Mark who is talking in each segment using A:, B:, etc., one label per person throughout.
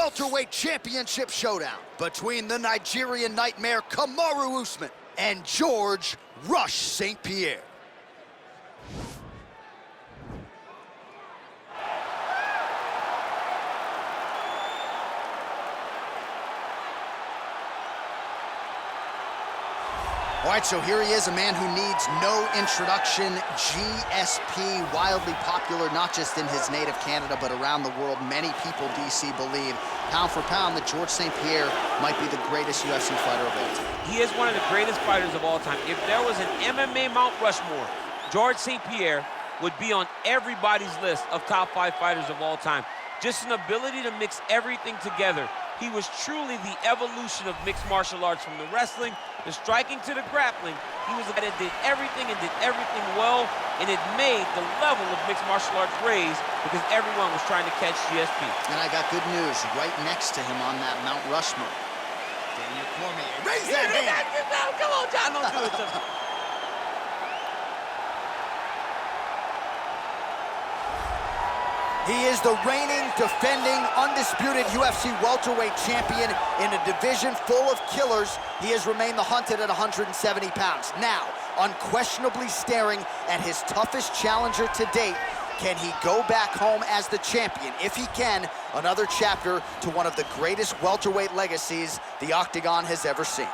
A: welterweight championship showdown between the Nigerian nightmare Kamaru Usman and George "Rush" St-Pierre. All right, so here he is, a man who needs no introduction. GSP, wildly popular, not just in his native Canada, but around the world. Many people, DC, believe, pound for pound, that George St-Pierre might be the greatest UFC fighter of all time.
B: He is one of the greatest fighters of all time. If there was an MMA Mount Rushmore, George St-Pierre would be on everybody's list of top 5 fighters of all time. Just an ability to mix everything together. He was truly the evolution of mixed martial arts, from the wrestling, the striking, to the grappling. He was a guy that did everything and did everything well, and it made the level of mixed martial arts raise because everyone was trying to catch GSP.
A: And I got good news. Right next to him on that Mount Rushmore, Daniel Cormier. Raise that hand!
B: Come on, John, don't do it to me.
A: He is the reigning, defending, undisputed UFC welterweight champion in a division full of killers. He has remained the hunted at 170 pounds. Now, unquestionably staring at his toughest challenger to date. Can he go back home as the champion? If he can, another chapter to one of the greatest welterweight legacies the Octagon has ever seen.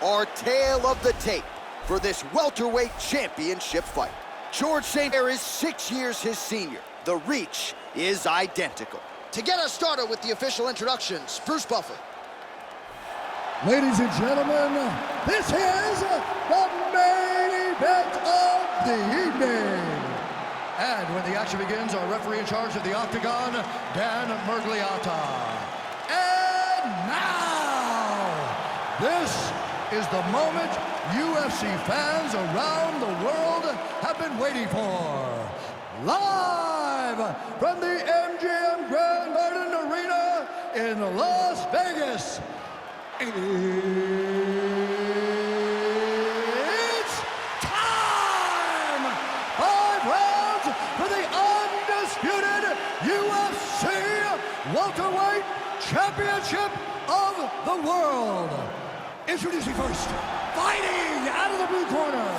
A: Our tale of the tape for this welterweight championship fight. George St-Pierre is 6 years his senior. The reach is identical. To get us started with the official introductions, Bruce Buffer.
C: Ladies and gentlemen, this is the main event of the evening. And when the action begins, our referee in charge of the Octagon, Dan Mergliata. And now, this is the moment UFC fans around the world have been waiting for. Live from the MGM Grand Garden Arena in Las Vegas, it's time! 5 rounds for the undisputed UFC welterweight championship of the world. Introducing first, fighting out of the blue corner.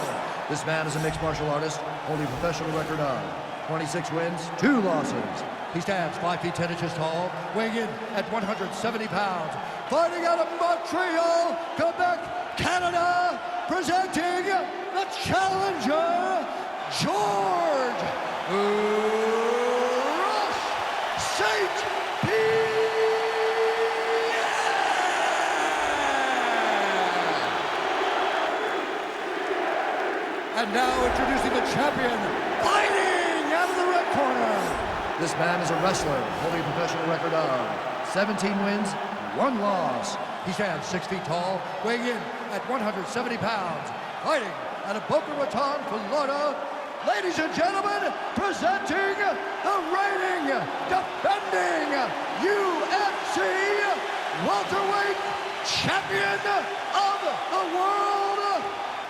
C: This man is a mixed martial artist, holding a professional record of 26 wins, 2 losses. He stands 5 feet 10 inches tall, weighing in at 170 pounds. Fighting out of Montreal, Quebec, Canada, presenting the challenger, George "Rush" St-Pierre. And now introducing the champion, fighting out of the red corner. This man is a wrestler, holding a professional record of 17 wins, 1 loss. He stands 6 feet tall, weighing in at 170 pounds. Fighting out of Boca Raton, Florida. Ladies and gentlemen, presenting the reigning, defending UFC welterweight champion of the world,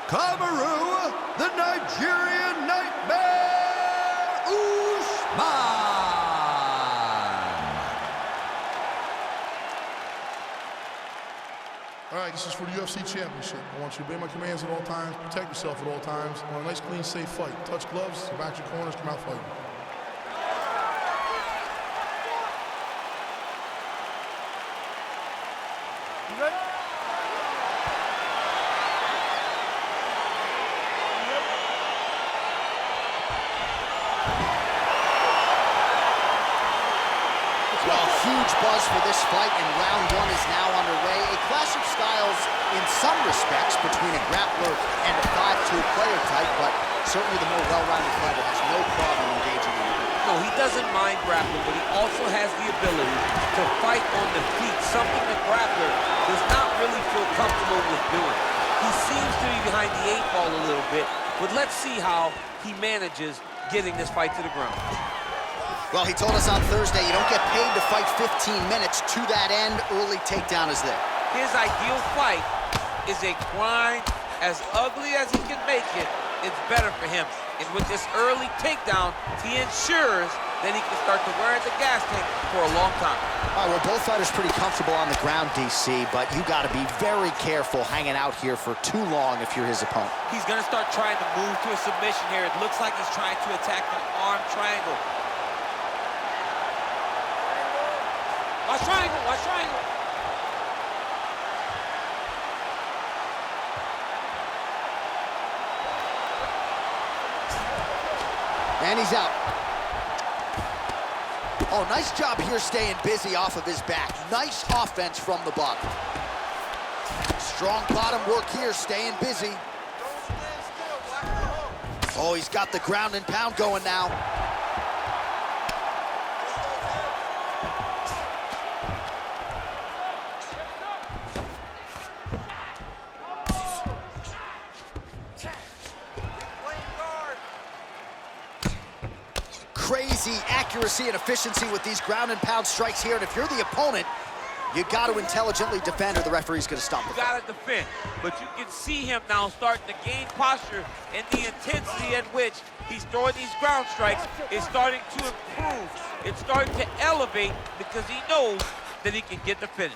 C: Kamaru, the Nigerian nightmare, Usman.
D: All right, this is for the UFC Championship. I want you to obey my commands at all times, protect yourself at all times. I want a nice, clean, safe fight. Touch gloves, back your corners, come out fighting. You ready?
A: Well, huge buzz for this fight, and round 1 is now underway. A clash of styles in some respects between a grappler and a 5'2" player type, but certainly the more well-rounded fighter has no problem engaging in it.
B: No, he doesn't mind grappling, but he also has the ability to fight on the feet, something the grappler does not really feel comfortable with doing. He seems to be behind the 8 ball a little bit, but let's see how he manages getting this fight to the ground.
A: Well, he told us on Thursday you don't get paid to fight 15 minutes. To that end, early takedown is there.
B: His ideal fight is a grind. As ugly as he can make it, it's better for him. And with this early takedown, he ensures that he can start to wear the gas tank for a long time.
A: All right, well, both fighters pretty comfortable on the ground, DC, but you got to be very careful hanging out here for too long if you're his opponent.
B: He's going to start trying to move to a submission here. It looks like he's trying to attack an arm triangle. Watch triangle, watch triangle.
A: And he's out. Oh, nice job here staying busy off of his back. Nice offense from the bottom. Strong bottom work here, staying busy. Oh, he's got the ground and pound going now. Crazy accuracy and efficiency with these ground and pound strikes here. And if you're the opponent, you got to intelligently defend or the referee's going to stop the fight.
B: You got to defend, but you can see him now starting to gain posture, and the intensity at which he's throwing these ground strikes is starting to improve. It's starting to elevate because he knows that he can get the finish.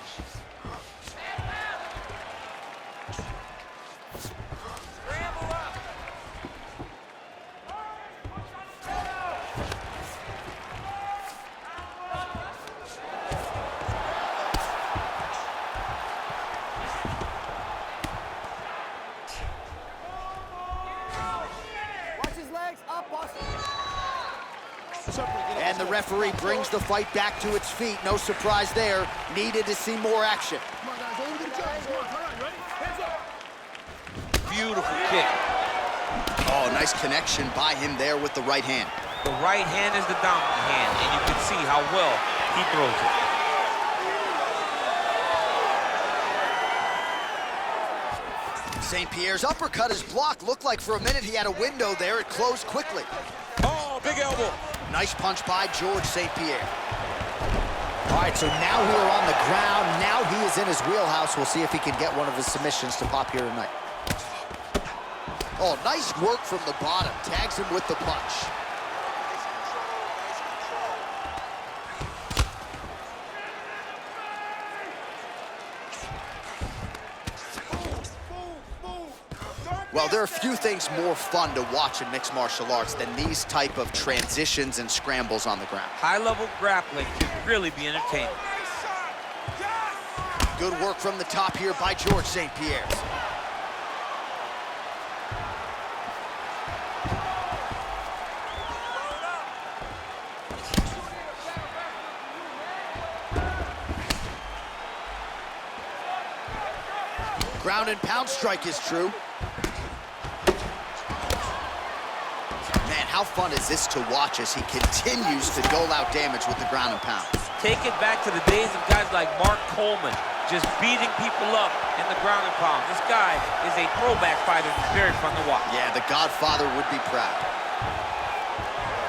A: And the referee brings the fight back to its feet. No surprise there. Needed to see more action.
B: Beautiful kick.
A: Oh, nice connection by him there with the right hand.
B: The right hand is the dominant hand, and you can see how well he throws it.
A: St-Pierre's uppercut is blocked. Looked like for a minute he had a window there. It closed quickly.
B: Oh, big elbow.
A: Nice punch by George St-Pierre. All right, so now we are on the ground. Now he is in his wheelhouse. We'll see if he can get one of his submissions to pop here tonight. Oh, nice work from the bottom. Tags him with the punch. Well, there are few things more fun to watch in mixed martial arts than these type of transitions and scrambles on the ground.
B: High-level grappling can really be entertaining.
A: Good work from the top here by George St-Pierre. Ground and pound strike is true. Man, how fun is this to watch as he continues to dole out damage with the ground and pound.
B: Take it back to the days of guys like Mark Coleman, just beating people up in the ground and pound. This guy is a throwback fighter. He's very fun to watch.
A: Yeah, the Godfather would be proud.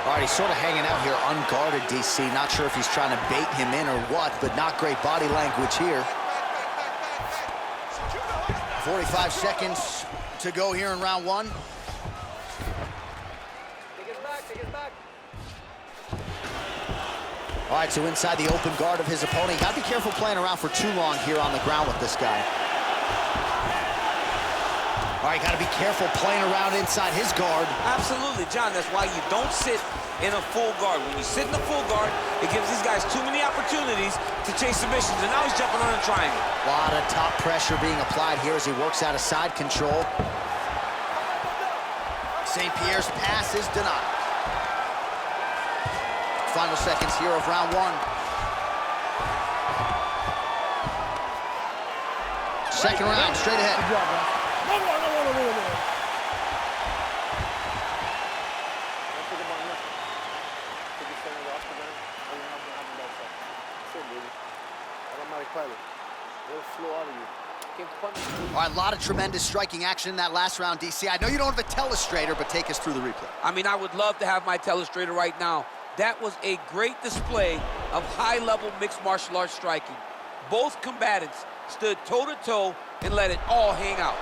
A: All right, he's sort of hanging out here unguarded, DC. Not sure if he's trying to bait him in or what, but not great body language here. 45 seconds to go here in round one.
E: Take it back.
A: All right, so inside the open guard of his opponent. You gotta be careful playing around for too long here on the ground with this guy. All right, gotta be careful playing around inside his guard.
B: Absolutely, John. That's why you don't sit in a full guard. When you sit in a full guard, it gives these guys too many opportunities to chase submissions, and now he's jumping on a triangle.
A: A lot of top pressure being applied here as he works out of side control. St-Pierre's pass is denied. Final seconds here of round one. Second round, straight ahead.
E: Good job, man. Automatic pilot. What a flow out of you. Can't punch.
A: All right, a lot of tremendous striking action in that last round, DC. I know you don't have a telestrator, but take us through the replay.
B: I mean, I would love to have my telestrator right now. That was a great display of high-level mixed martial arts striking. Both combatants stood toe-to-toe and let it all hang out.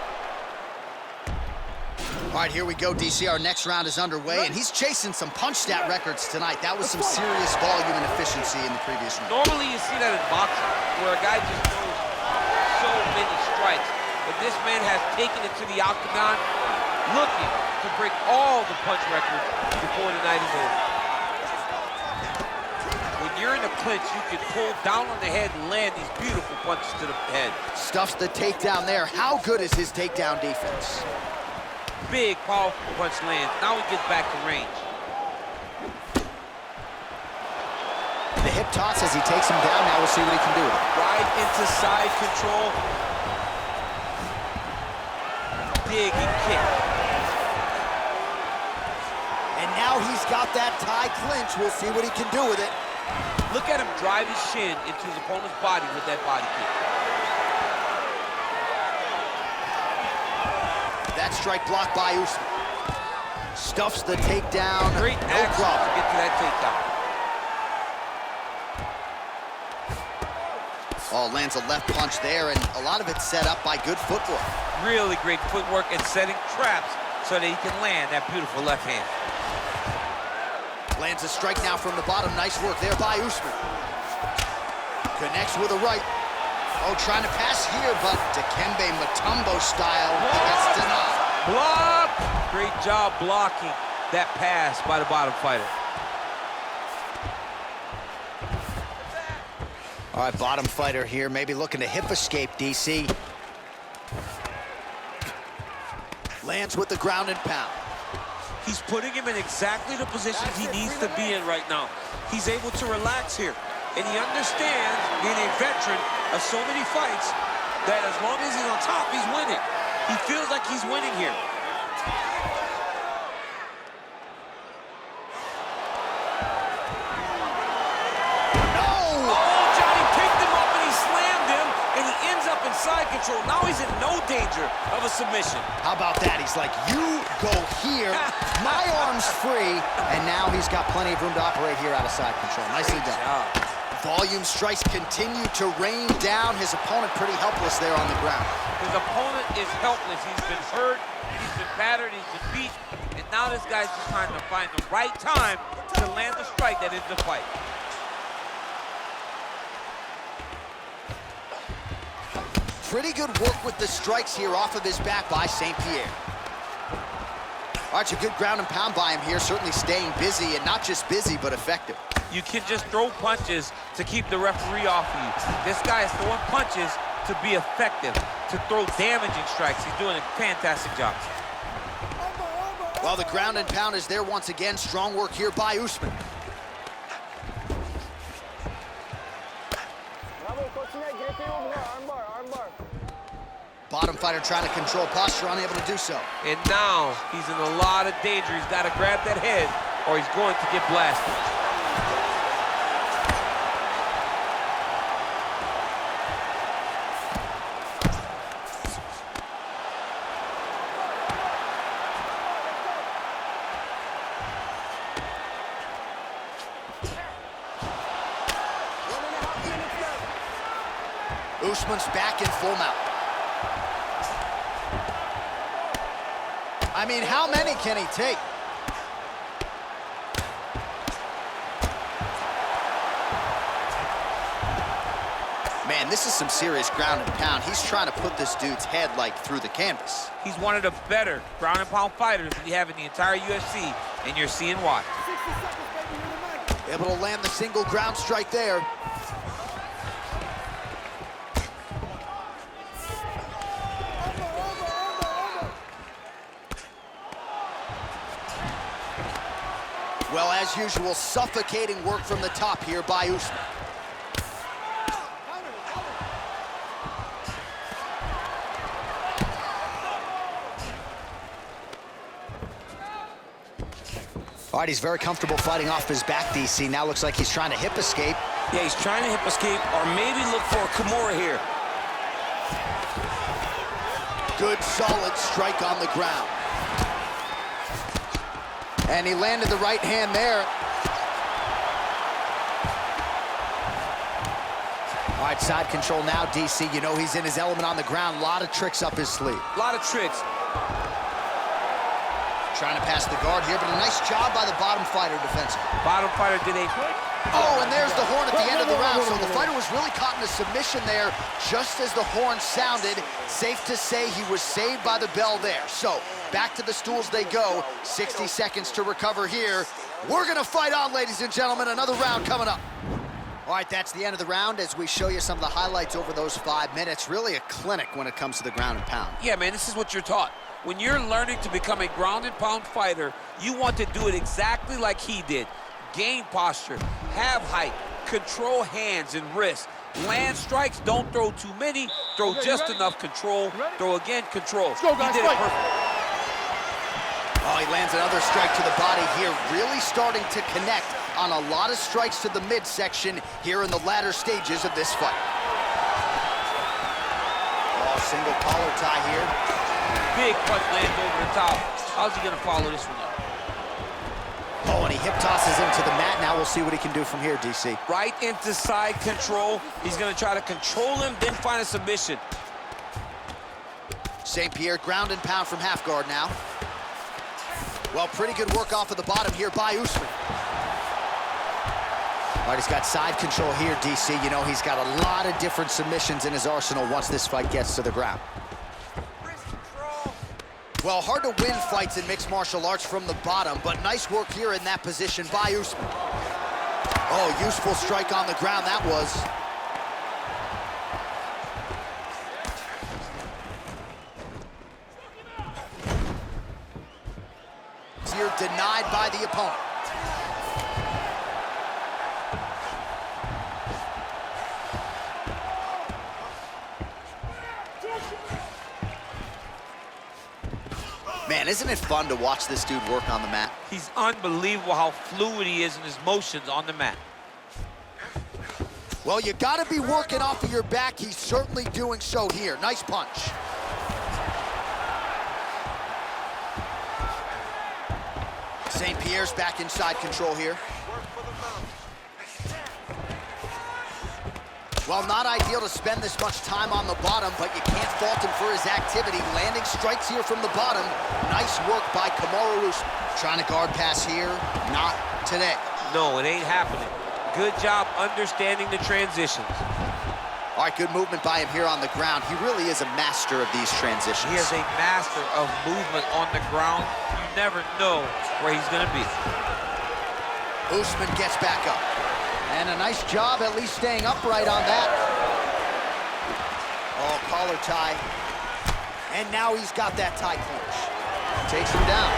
A: All right, here we go, DC. Our next round is underway, and he's chasing some punch stat records tonight. That was some serious volume and efficiency in the previous round.
B: Normally, you see that in boxing, where a guy just throws so many strikes. But this man has taken it to the octagon, looking to break all the punch records before the night is over. When you're in a clinch, you can pull down on the head and land these beautiful punches to the head.
A: Stuffs the takedown there. How good is his takedown defense?
B: Big, powerful punch lands. Now he gets back to range.
A: The hip toss as he takes him down. Now we'll see what he can do with it.
B: Right into side control. Dig and kick.
A: And now he's got that tie clinch. We'll see what he can do with it.
B: Look at him drive his shin into his opponent's body with that body kick.
A: That strike blocked by Usman. Stuffs the takedown.
B: Great
A: No
B: action
A: problem.
B: to get to that takedown.
A: Oh, lands a left punch there, and a lot of it set up by good footwork.
B: Really great footwork and setting traps so that he can land that beautiful left hand.
A: Lands a strike now from the bottom. Nice work there by Usman. Connects with a right. Oh, trying to pass here, but Dikembe Mutombo style gets denied.
B: Block! Great job blocking that pass by the bottom fighter.
A: All right, bottom fighter here, maybe looking to hip escape, DC. Lands with the ground and pound.
B: He's putting him in exactly the positions he needs to be in right now. He's able to relax here. And he understands, being a veteran of so many fights, that as long as he's on top, he's winning. He feels like he's winning here. Side control. Now he's in no danger of a submission.
A: How about that? He's like, you go here, my arm's free, and now he's got plenty of room to operate here out of side control. Nicely done. Volume strikes continue to rain down. His opponent pretty helpless there on the ground.
B: His opponent is helpless. He's been hurt, he's been battered, he's been beat, and now this guy's just trying to find the right time to land the strike that ends the fight.
A: Pretty good work with the strikes here off of his back by St-Pierre. All right, a good ground and pound by him here, certainly staying busy, and not just busy, but effective.
B: You can just throw punches to keep the referee off of you. This guy is throwing punches to be effective, to throw damaging strikes. He's doing a fantastic job.
A: Well, the ground and pound is there once again. Strong work here by Usman. Bottom fighter trying to control posture, unable to do so.
B: And now he's in a lot of danger. He's got to grab that head or he's going to get blasted.
A: Usman's back in full mount. I mean, how many can he take? Man, this is some serious ground and pound. He's trying to put this dude's head, like, through the canvas.
B: He's one of the better ground and pound fighters we have in the entire UFC, and you're seeing why.
A: Able to land the single ground strike there. Well, as usual, suffocating work from the top here by Usman. All right, he's very comfortable fighting off his back, DC. Now looks like he's trying to hip escape.
F: Yeah, he's trying to hip escape or maybe look for a Kamaru here.
A: Good, solid strike on the ground. And he landed the right hand there. All right, side control now, DC. You know he's in his element on the ground. A lot of tricks up his sleeve.
B: A lot of tricks.
A: Trying to pass the guard here, but a nice job by the bottom fighter defensively.
B: Bottom fighter did a...
A: Oh, and there's the horn at the end of the round. So the fighter was really caught in a submission there just as the horn sounded. Safe to say he was saved by the bell there. So back to the stools they go. 60 seconds to recover here. We're going to fight on, ladies and gentlemen. Another round coming up. All right, that's the end of the round as we show you some of the highlights over those 5 minutes. Really a clinic when it comes to the ground and pound.
B: Yeah, man, this is what you're taught. When you're learning to become a ground and pound fighter, you want to do it exactly like he did. Gain posture, have height, control hands and wrists. Land strikes, don't throw too many, throw just enough, control, throw again, control. He did it perfect.
A: Oh, he lands another strike to the body here, really starting to connect on a lot of strikes to the midsection here in the latter stages of this fight. Oh, single collar tie here.
B: Big punch lands over the top. How's he gonna follow this one up?
A: Oh, and he hip tosses him to the mat. Now we'll see what he can do from here, DC.
B: Right into side control. He's gonna try to control him, then find a submission.
A: St-Pierre ground and pound from half guard now. Well, pretty good work off of the bottom here by Usman. All right, he's got side control here, DC. You know, he's got a lot of different submissions in his arsenal once this fight gets to the ground. Well, hard to win fights in mixed martial arts from the bottom, but nice work here in that position by Usman. Oh, useful strike on the ground, that was. Here denied by the opponent. Man, isn't it fun to watch this dude work on the mat?
B: He's unbelievable how fluid he is in his motions on the mat.
A: Well, you gotta be working off of your back. He's certainly doing so here. Nice punch. St-Pierre's back inside control here. Well, not ideal to spend this much time on the bottom, but you can't fault him for his activity. Landing strikes here from the bottom. Nice work by Kamaru Usman. Trying to guard pass here. Not today.
B: No, it ain't happening. Good job understanding the transitions.
A: All right, good movement by him here on the ground. He really is a master of these transitions.
B: He is a master of movement on the ground. You never know where he's gonna be.
A: Usman gets back up. And a nice job at least staying upright on that. Oh, collar tie. And now he's got that tie clinch. Takes him down.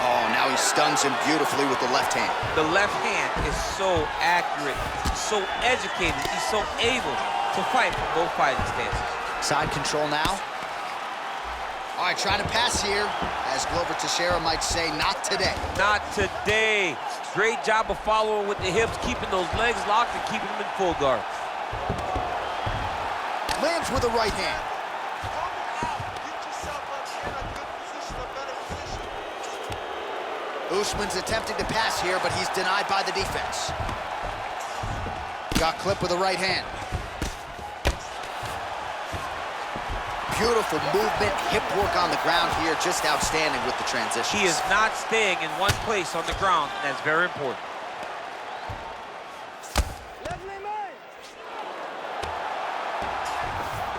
A: Oh, now he stuns him beautifully with the left hand.
B: The left hand is so accurate, so educated. He's so able to fight from both fighting stances. Side
A: control now. All right, trying to pass here. As Glover Teixeira might say, not today.
B: Not today. Great job of following with the hips, keeping those legs locked and keeping them in full guard.
A: Lands with the right hand. Usman's attempting to pass here, but he's denied by the defense. Got clipped with the right hand. Beautiful movement, hip work on the ground here, just outstanding with the transitions.
B: He is not staying in one place on the ground, and that's very important.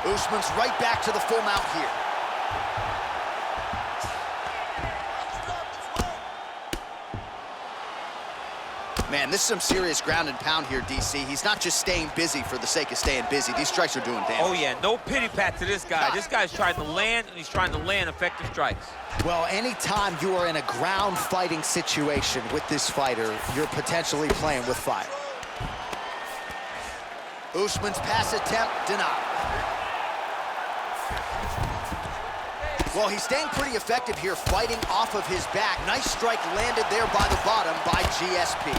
A: Usman's right back to the full mount here. Man, this is some serious ground and pound here, DC. He's not just staying busy for the sake of staying busy. These strikes are doing damage.
B: Oh, yeah, no pity pat to this guy. This guy's trying to land, and he's trying to land effective strikes.
A: Well, anytime you are in a ground fighting situation with this fighter, you're potentially playing with fire. Usman's pass attempt denied. Well, he's staying pretty effective here, fighting off of his back. Nice strike landed there by the bottom by GSP.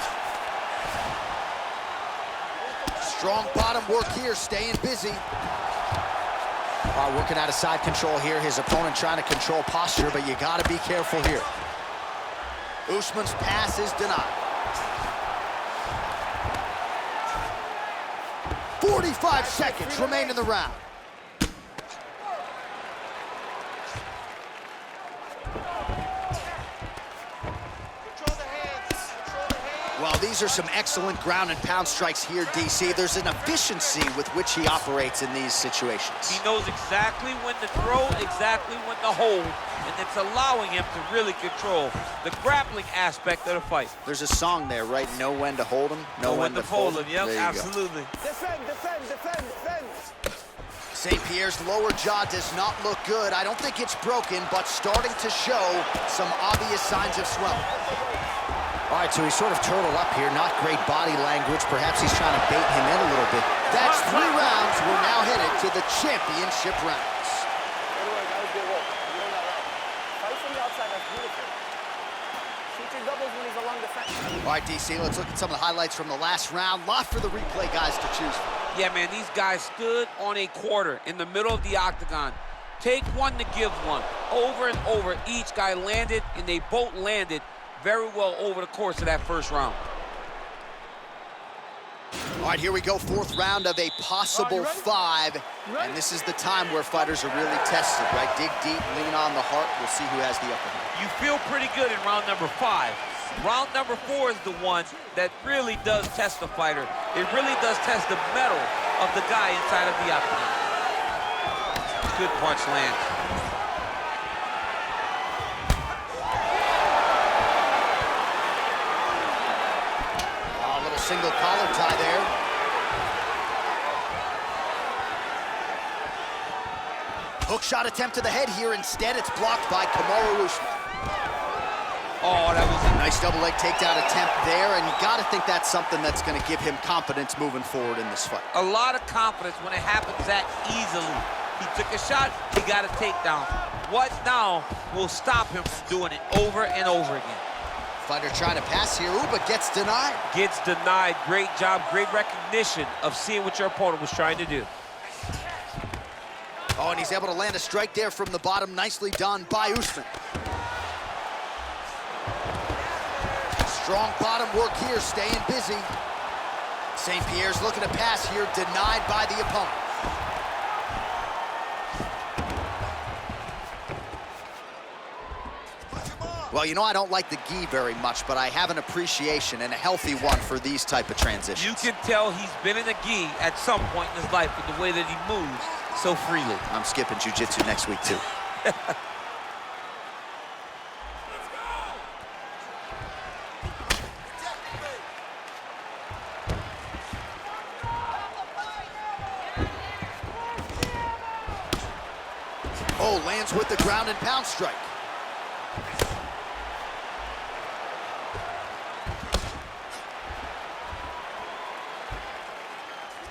A: Strong bottom work here, staying busy. Working out of side control here. His opponent trying to control posture, but you gotta be careful here. Usman's pass is denied. 45 seconds remain in the round. Well, these are some excellent ground and pound strikes here, DC. There's an efficiency with which he operates in these situations.
B: He knows exactly when to throw, exactly when to hold, and it's allowing him to really control the grappling aspect of the fight.
A: There's a song there, right? Know when to hold him, know when to fold him.
B: Yep, absolutely.
E: Defend, defend, defend, defend.
A: St-Pierre's lower jaw does not look good. I don't think it's broken, but starting to show some obvious signs of swelling. All right, so he's sort of turtled up here. Not great body language. Perhaps he's trying to bait him in a little bit. That's 3 rounds. We're now headed to the championship rounds.
E: Good work, that was good work. You're doing that right. Fight from the outside, that's beautiful. Shoot your doubles when he's along the fence.
A: All right, DC, let's look at some of the highlights from the last round. Lot for the replay guys to choose from.
B: Yeah, man, these guys stood on a quarter in the middle of the octagon. Take one to give one. Over and over, each guy landed, and they both landed very well over the course of that first round.
A: All right, here we go, 4th round of a possible 5. And this is the time where fighters are really tested, right? Dig deep, lean on the heart. We'll see who has the upper hand.
B: You feel pretty good in round number 5. Round number 4 is the one that really does test the fighter. It really does test the mettle of the guy inside of the octagon. Good punch lands.
A: Single collar tie there. Hook shot attempt to the head here. Instead, it's blocked by Kamaru Usman.
B: Oh, that was a
A: nice double leg takedown attempt there, and you got to think that's something that's going to give him confidence moving forward in this fight.
B: a lot of confidence when it happens that easily. He took a shot, he got a takedown. What now will stop him from doing it over and over again?
A: Fighter trying to pass here, but gets denied.
B: Gets denied. Great job, great recognition of seeing what your opponent was trying to do.
A: Oh, and he's able to land a strike there from the bottom. Nicely done by Usman. Strong bottom work here, staying busy. St-Pierre's looking to pass here, denied by the opponent. Well, you know, I don't like the gi very much, but I have an appreciation and a healthy one for these type of transitions.
B: You can tell he's been in a gi at some point in his life with the way that he moves so freely.
A: I'm skipping jiu-jitsu next week, too. Oh, lands with the ground and pound strike.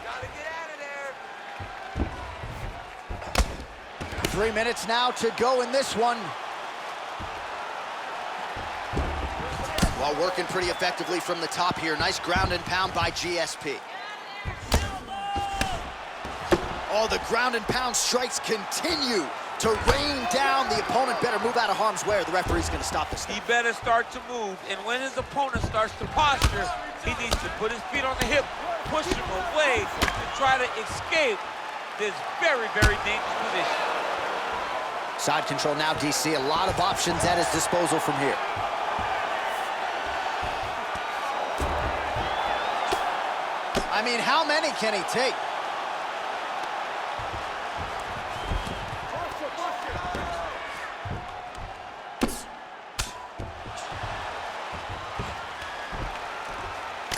E: Gotta get out of there.
A: 3 minutes now to go in this one. While working pretty effectively from the top here. Nice ground and pound by GSP. Oh, the ground and pound strikes continue to rain down. The opponent better move out of harm's way or the referee's gonna stop this thing.
B: He better start to move, and when his opponent starts to posture, he needs to put his feet on the hip, push him away to try to escape this very, very dangerous position.
A: Side control now, DC. A lot of options at his disposal from here. I mean, how many can he take?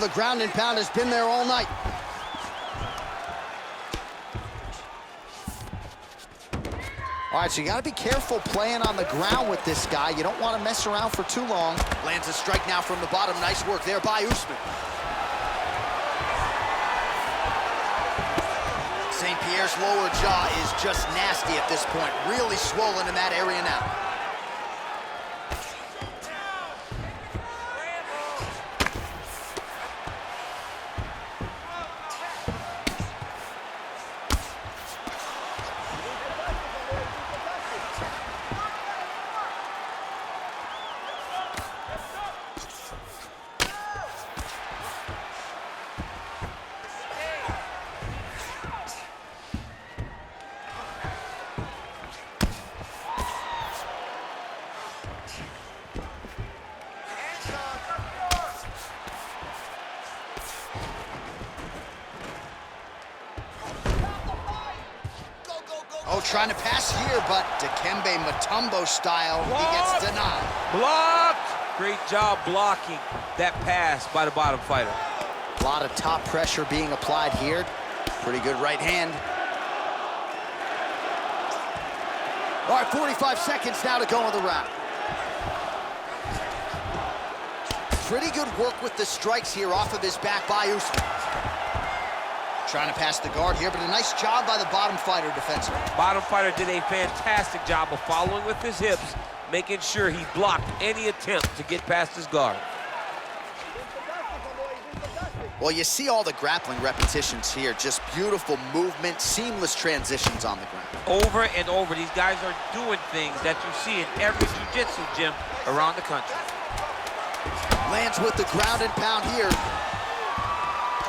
A: The ground and pound has been there all night. All right, so you got to be careful playing on the ground with this guy. You don't want to mess around for too long. Lands a strike now from the bottom. Nice work there by Usman. St-Pierre's lower jaw is just nasty at this point. Really swollen in that area now. trying to pass here, but Dikembe Mutombo style, he gets denied.
B: Blocked! Great job blocking that pass by the bottom fighter.
A: A lot of top pressure being applied here. Pretty good right hand. All right, 45 seconds now to go in the round. Pretty good work with the strikes here off of his back by Usman. Trying to pass the guard here, but a nice job by the bottom fighter defensively.
B: Bottom fighter did a fantastic job of following with his hips, making sure he blocked any attempt to get past his guard.
A: Well, you see all the grappling repetitions here. Just beautiful movement, seamless transitions on the ground.
B: Over and over, these guys are doing things that you see in every jiu-jitsu gym around the country.
A: Lands with the ground and pound here.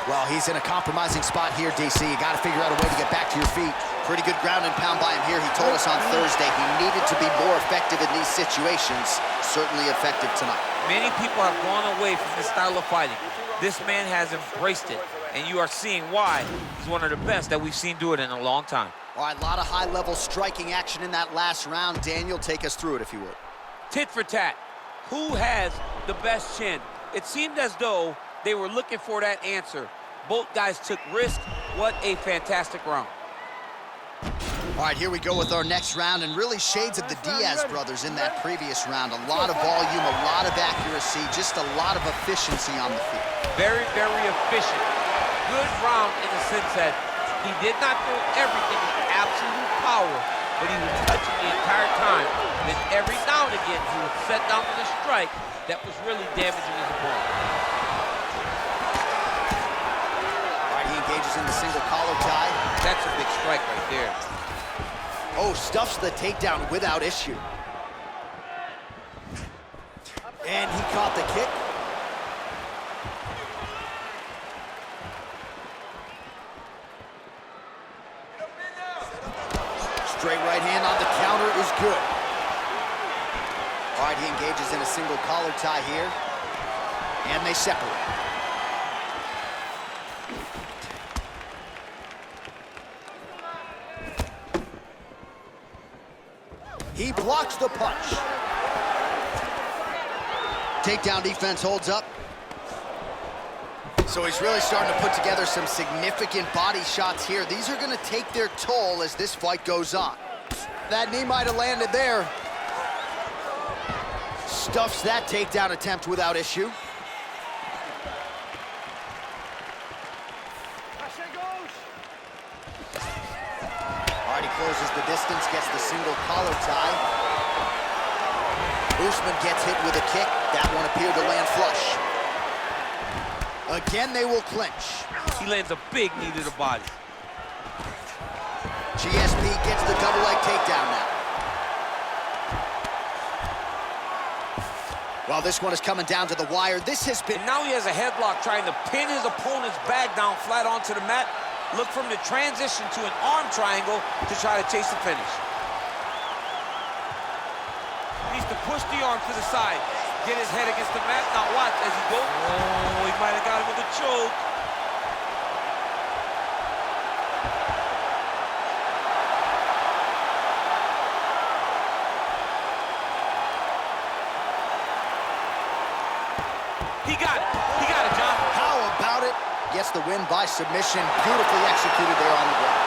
A: Well, he's in a compromising spot here, DC. You got to figure out a way to get back to your feet. Pretty good ground and pound by him here. He told us on Thursday he needed to be more effective in these situations. Certainly effective tonight.
B: Many people have gone away from this style of fighting. This man has embraced it, and you are seeing why he's one of the best that we've seen do it in a long time.
A: All right, a lot of high-level striking action in that last round. Daniel, take us through it, if you would.
B: Tit for tat. Who has the best chin? It seemed as though they were looking for that answer. Both guys took risk. What a fantastic round.
A: All right, here we go with our next round, and really shades of the Diaz brothers in that previous round. A lot of volume, a lot of accuracy, just a lot of efficiency on the field.
B: Very, very efficient. Good round in the sense that he did not throw everything with absolute power, but he was touching the entire time. And then every now and again, he would set down with a strike that was really damaging his opponent.
A: All right, he engages in the single collar tie.
B: That's a big strike right there.
A: Oh, stuffs the takedown without issue. And he caught the kick. Straight right hand on the counter is good. All right, he engages in a single collar tie here. And they separate. He blocks the punch. Takedown defense holds up. So he's really starting to put together some significant body shots here. These are going to take their toll as this fight goes on. That knee might have landed there. Stuffs that takedown attempt without issue. All right, he closes the distance, gets the single collar tie. Usman gets hit with a kick. That one appeared to land flush. Again, they will clinch.
B: He lands a big knee to the body.
A: GSP gets the double leg takedown now. Well, this one is coming down to the wire. This has been...
B: And now he has a headlock trying to pin his opponent's back down flat onto the mat. Look for him to transition to an arm triangle to try to chase the finish. He needs to push the arm to the side. Get his head against the mat. Now watch as he goes. Oh, he might have got him with a choke. He got it. He got it, John.
A: How about it? Gets the win by submission. Beautifully executed there on the ground.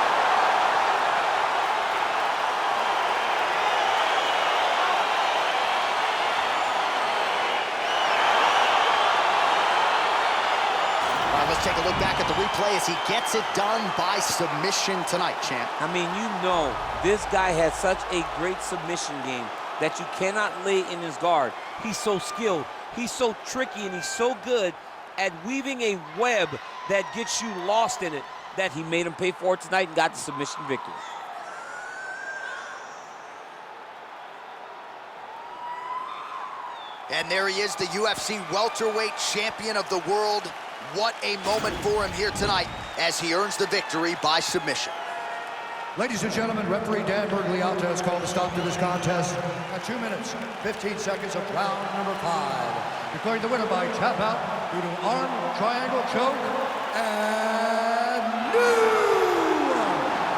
A: All right, let's take a look back at the replay as he gets it done by submission tonight, champ.
B: I mean, you know, this guy has such a great submission game that you cannot lay in his guard. He's so skilled. He's so tricky, and he's so good at weaving a web that gets you lost in it that he made him pay for it tonight and got the submission victory.
A: And there he is, the UFC welterweight champion of the world. What a moment for him here tonight as he earns the victory by submission.
C: Ladies and gentlemen, referee Dan Bergliata has called a stop to this contest at 2 minutes, 15 seconds of round number 5. Declaring the winner by tap out due to arm triangle choke and new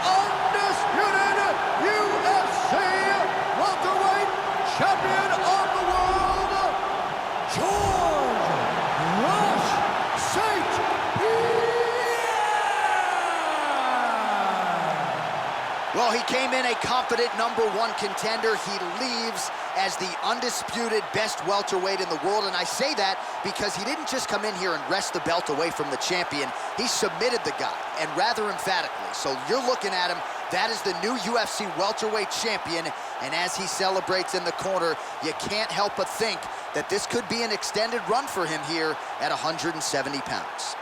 C: undisputed
A: confident #1 contender. He leaves as the undisputed best welterweight in the world, and I say that because he didn't just come in here and wrest the belt away from the champion. He submitted the guy, and rather emphatically. So you're looking at him, that is the new UFC welterweight champion, and as he celebrates in the corner, you can't help but think that this could be an extended run for him here at 170 pounds.